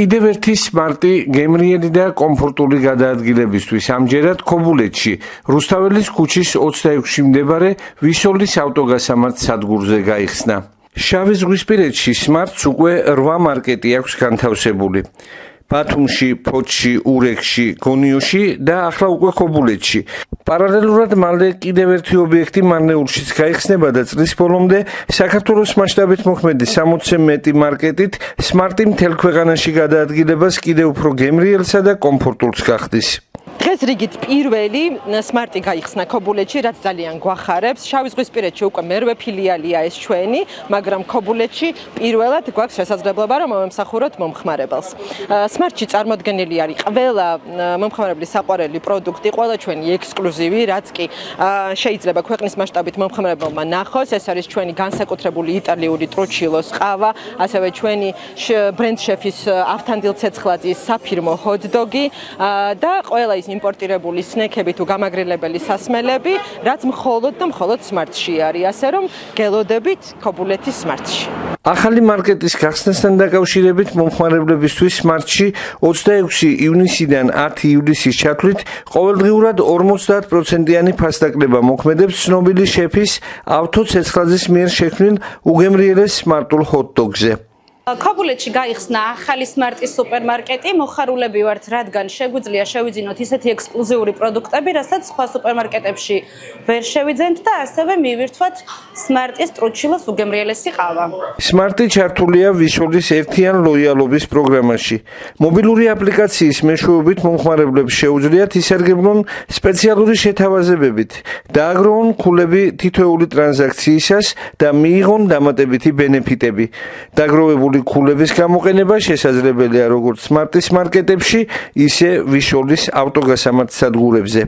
კიდევ ერთი სმარტი გემრიელი და კომფორტული გადაადგილებისთვის ამჯერად ქობულეთში, რუსთაველის ქუჩის 26-ში მდებარე ვიშოლის ავტოგასამართ სადგურზე გაიხსნა. შავი ზღვისპირეთში სმარტს უკვე 8 მარკეტი აქვს განთავსებული. ბათუმში, ფოთში, ურეკში, გონიოში და ახლა უკვე ქობულეთში. პარალელურად მალე კიდევ ერთი ობიექტი მარნეულშიც გაიხსნება და წლის ბოლომდე საქართველოს მასშტაბით მოქმედი 60-ზე მეტი მარკეტით სმარტი მთელ ქვეყანაში გადაადგილებას კიდევ უფრო გემრიელსა და კომფორტულს გახდის. დღეს რიგით პირველი სმარტი გაიხსნა ქობულეთში, რაც ძალიან გვახარებს. შავი ზღვისპირეთში უკვე მერვე ფილიალია ეს ჩვენი, მაგრამ ქობულეთში პირველად გვაქვს შესაძლებლობა რომ მომსახუროთ მომხმარებელს. სმარტში წარმოდგენილი არის ყველა მომხმარებლის საყვარელი პროდუქტი, ყველა ჩვენი ექსკლუზივი, რაც კი შეიძლება ქვეყნის მასშტაბით მომხმარებელმა ნახოს. ეს არის ჩვენი განსაკუთრებული იტალიური ტრუჩილოს ყავა, ასევე ჩვენი ბრენდ შეფის ავთანდილ ცეცხლაძის საფირმო ჰოთ-დოგი და ყველა ის იმპორტირებული სნექები თუ გამაგრილებელი სასმელები, რაც მხოლოდ და მხოლოდ სმარტში არის, ასე რომ გელოდებით ქობულეთის სმარტში. ახალი მარკეტის გახსნასთან დაკავშირებით მომხმარებლებისთვის სმარტში 26 ივნისიდან 10 ივლისის ჩათვლით ყოველდღიურად 50%-იანი ფასდაკლება მოქმედებს ცნობილი შეფის ავთო ცეცხლაძის მიერ შექმნილ უგემრიელეს სმარტულ ჰოთ-დოგზე. ქობულეთში გაიხსნა ახალი სმარტის სუპერმარკეტი. მოხარულები ვართ, რადგან შეგვიძლია შევიძინოთ ისეთი ექსკლუზიური პროდუქტები, რასაც სხვა სუპერმარკეტებში ვერ შევიძენთ და ასევე მივირთვათ სმარტის ტრუჩილოს უგემრიელესი ყავა. სმარტი ჩართულია ვიშოლის ერთიან ლოიალობის პროგრამაში. მობილური აპლიკაციის მეშვეობით მომხმარებლებს შეუძლიათ ისარგებლონ სპეციალური შეთავაზებებით, დააგროვონ ქულები თითოეული ტრანზაქციისას და მიიღონ დამატებითი ბენეფიტები. დაგროვებული ქულების გამოყენება შესაძლებელია როგორც სმარტის მარკეტებში, ისე ვიშოლის ავტოგასამართ სადგურებზე.